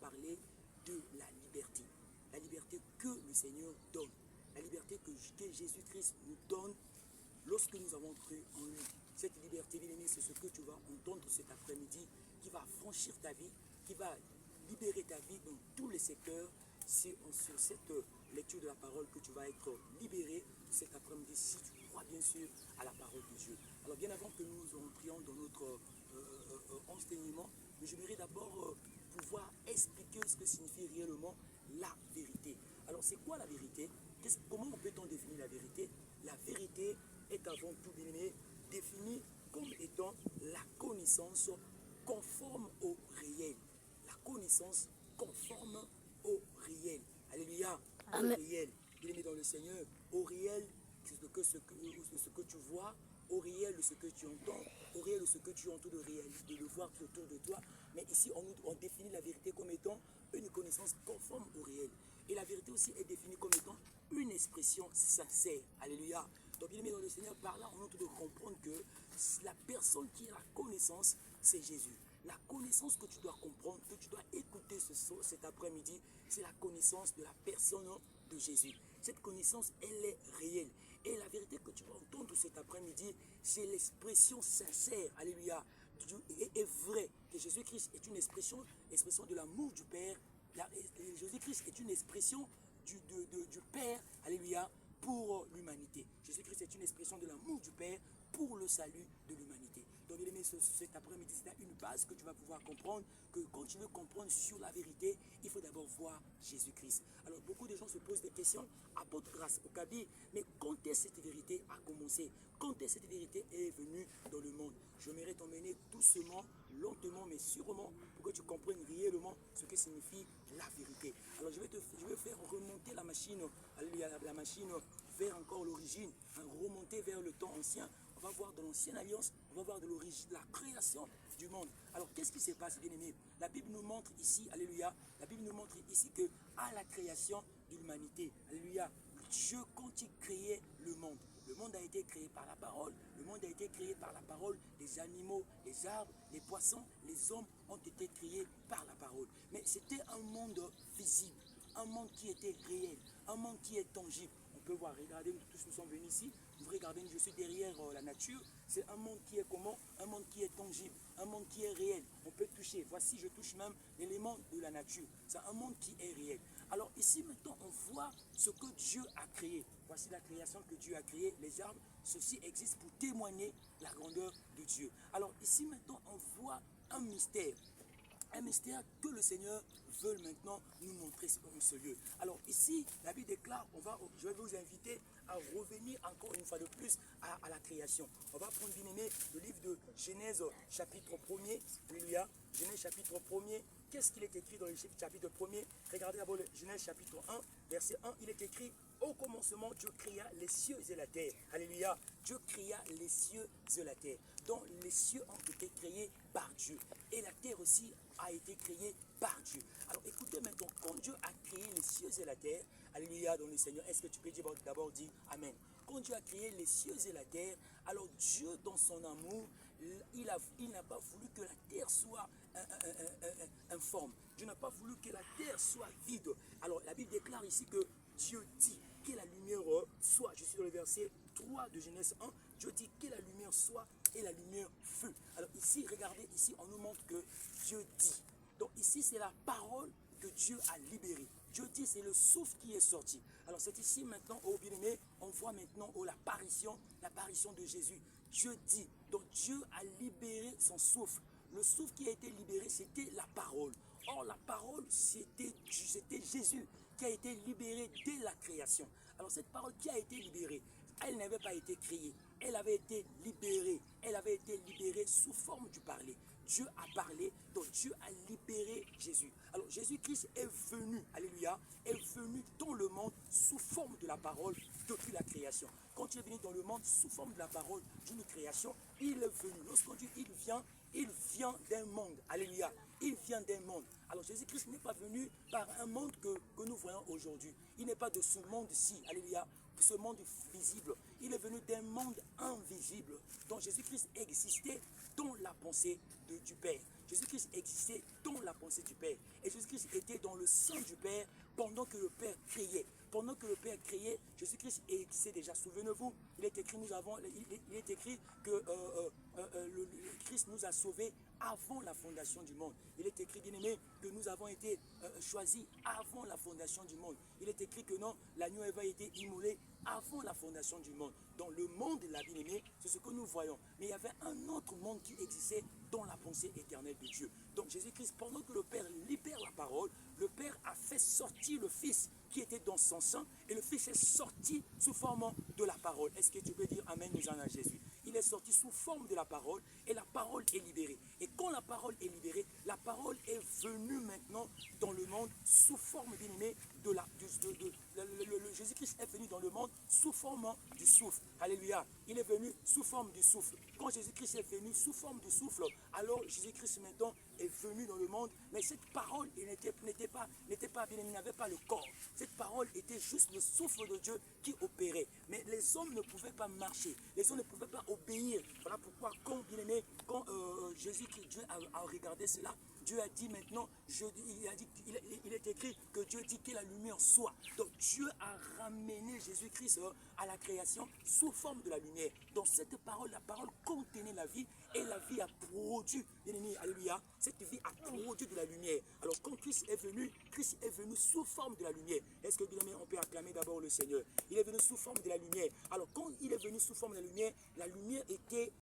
parler de la liberté. La liberté que le Seigneur donne. La liberté que Jésus-Christ nous donne lorsque nous avons cru en lui. Cette liberté, bien-aimé, c'est ce que tu vas entendre cet après-midi, qui va franchir ta vie, qui va libérer ta vie dans tous les secteurs. C'est sur cette lecture de la parole que tu vas être libéré cet après-midi, si tu crois bien sûr à la parole de Dieu. Alors bien avant que nous entrions dans notre enseignement, j'aimerais d'abord pouvoir expliquer ce que signifie réellement la vérité. Alors c'est quoi la vérité? Comment peut-on définir la vérité? La vérité est avant tout, bien aimé, définie comme étant la connaissance conforme au réel. La connaissance conforme au réel. Alléluia. Au réel. Bien aimé dans le Seigneur, au réel, c'est ce que tu vois, au réel de ce que tu entends, au réel de ce que tu entends de le voir autour de toi. Mais ici, on définit la vérité comme étant une connaissance conforme au réel. Et la vérité aussi est définie comme étant une expression sincère. Alléluia. Donc, bien aimé dans le Seigneur, par là, on est de comprendre que la personne qui a la connaissance, c'est Jésus. La connaissance que tu dois comprendre, que tu dois écouter cet après-midi, c'est la connaissance de la personne de Jésus. Cette connaissance, elle est réelle. Et la vérité que tu vas entendre cet après-midi, c'est l'expression sincère, alléluia, et vrai, que Jésus-Christ est une expression de l'amour du Père. Jésus-Christ est une expression du Père, alléluia, pour l'humanité. Jésus-Christ est une expression de l'amour du Père pour le salut de l'humanité. Donc, bien aimé, cet après-midi, c'est une base que tu vas pouvoir comprendre, que quand tu veux comprendre sur la vérité, il faut d'abord voir Jésus-Christ. Alors, beaucoup de gens se posent des questions, apôtre grâce au Kaby, mais quand est-ce que cette vérité a commencé? Quand est-ce que cette vérité est venue dans le monde? J'aimerais t'emmener doucement, lentement, mais sûrement, pour que tu comprennes réellement ce que signifie la vérité. Alors, je vais faire remonter la machine, la machine vers encore l'origine, remonter vers le temps ancien. On va voir de l'ancienne alliance, on va voir de l'origine, la création du monde. Alors, qu'est-ce qui se passe, bien aimé? La Bible nous montre ici, alléluia, la Bible nous montre ici que à la création de l'humanité, alléluia, Dieu, quand il créait le monde a été créé par la parole, le monde a été créé par la parole, les animaux, les arbres, les poissons, les hommes ont été créés par la parole. Mais c'était un monde visible, un monde qui était réel, un monde qui est tangible. On peut voir, regardez, nous tous nous sommes venus ici, vous regardez, je suis derrière la nature, c'est un monde qui est comment? Un monde qui est tangible, un monde qui est réel, on peut toucher, voici je touche même l'élément de la nature, c'est un monde qui est réel. Alors ici maintenant on voit ce que Dieu a créé, voici la création que Dieu a créée, les arbres, ceci existe pour témoigner la grandeur de Dieu. Alors ici maintenant on voit un mystère que le Seigneur veut maintenant nous montrer dans ce lieu. Alors ici, la Bible déclare, je vais vous inviter à revenir encore une fois de plus à la création. On va prendre, bien aimé, le livre de Genèse chapitre 1er, alléluia, Genèse chapitre 1er. Qu'est-ce qu'il est écrit dans le chapitre 1er? Regardez d'abord le Genèse chapitre 1, verset 1, il est écrit: au commencement, Dieu créa les cieux et la terre. Alléluia. Dieu créa les cieux et la terre. Donc les cieux ont été créés par Dieu. Et la terre aussi a été créée par Dieu. Alors écoutez maintenant, quand Dieu a créé les cieux et la terre, alléluia dans le Seigneur, est-ce que tu peux d'abord dire Amen? Quand Dieu a créé les cieux et la terre, alors Dieu dans son amour, il n'a pas voulu que la terre soit informe. Dieu n'a pas voulu que la terre soit vide. Alors la Bible déclare ici que Dieu dit que la lumière soit. Je suis dans le verset 3 de Genèse 1. Dieu dit que la lumière soit et la lumière fut. Alors ici, regardez, ici on nous montre que Dieu dit. Donc ici c'est la parole que Dieu a libérée. Dieu dit c'est le souffle qui est sorti. Alors c'est ici maintenant, oh bien-aimé, on voit maintenant l'apparition de Jésus. Dieu dit. Donc Dieu a libéré son souffle. Le souffle qui a été libéré, c'était la parole. Or, la parole, c'était Jésus qui a été libéré dès la création. Alors, cette parole qui a été libérée, elle n'avait pas été créée. Elle avait été libérée. Elle avait été libérée sous forme du parler. Dieu a parlé, donc Dieu a libéré Jésus. Alors, Jésus-Christ est venu, alléluia, est venu dans le monde sous forme de la parole depuis la création. Quand il est venu dans le monde sous forme de la parole d'une création, il est venu. Lorsqu'on dit il vient d'un monde. Alléluia. Il vient d'un monde. Alors Jésus-Christ n'est pas venu par un monde que nous voyons aujourd'hui. Il n'est pas de ce monde-ci. Alléluia. Ce monde visible. Il est venu d'un monde invisible. Donc Jésus-Christ existait dans la pensée du Père. Jésus-Christ existait dans la pensée du Père. Et Jésus-Christ était dans le sein du Père pendant que le Père créait. Pendant que le Père créait, Jésus-Christ existait déjà. Souvenez-vous, il est écrit, il est écrit que le Christ nous a sauvés avant la fondation du monde. Il est écrit, bien aimé, que nous avons été choisis avant la fondation du monde. Il est écrit que non, l'agneau a été immolé avant la fondation du monde. Dans le monde de la bien-aimée, c'est ce que nous voyons. Mais il y avait un autre monde qui existait dans la pensée éternelle de Dieu. Donc Jésus-Christ, pendant que le Père libère la parole, le Père a fait sortir le Fils qui était dans son sang, et le Fils est sorti sous forme de la parole. Est-ce que tu peux dire Amen, nous en a Jésus? Il est sorti sous forme de la parole, et la parole est libérée. Et quand la parole est libérée, la parole est venue maintenant dans le monde sous forme, bien aimé, Jésus-Christ est venu dans le monde sous forme du souffle. Alléluia. Il est venu sous forme du souffle. Quand Jésus-Christ est venu sous forme du souffle, alors Jésus-Christ maintenant est venu dans le monde. Mais cette parole n'était pas bien aimé, n'avait pas le corps. Cette parole était juste le souffle de Dieu qui opérait. Mais les hommes ne pouvaient pas marcher. Les hommes ne pouvaient pas obéir. Voilà pourquoi, quand Jésus-Christ, Dieu a regardé cela, Dieu a dit maintenant, il est écrit que Dieu dit que la lumière soit. Donc Dieu a ramené Jésus-Christ à la création sous forme de la lumière. Dans cette parole, la parole contenait la vie et la vie a produit, bien aimé, alléluia, cette vie a produit de la lumière. Alors quand Christ est venu sous forme de la lumière. Est-ce que, bien aimé, on peut acclamer d'abord le Seigneur? Il est venu sous forme de la lumière. Alors quand il est venu sous forme de la lumière était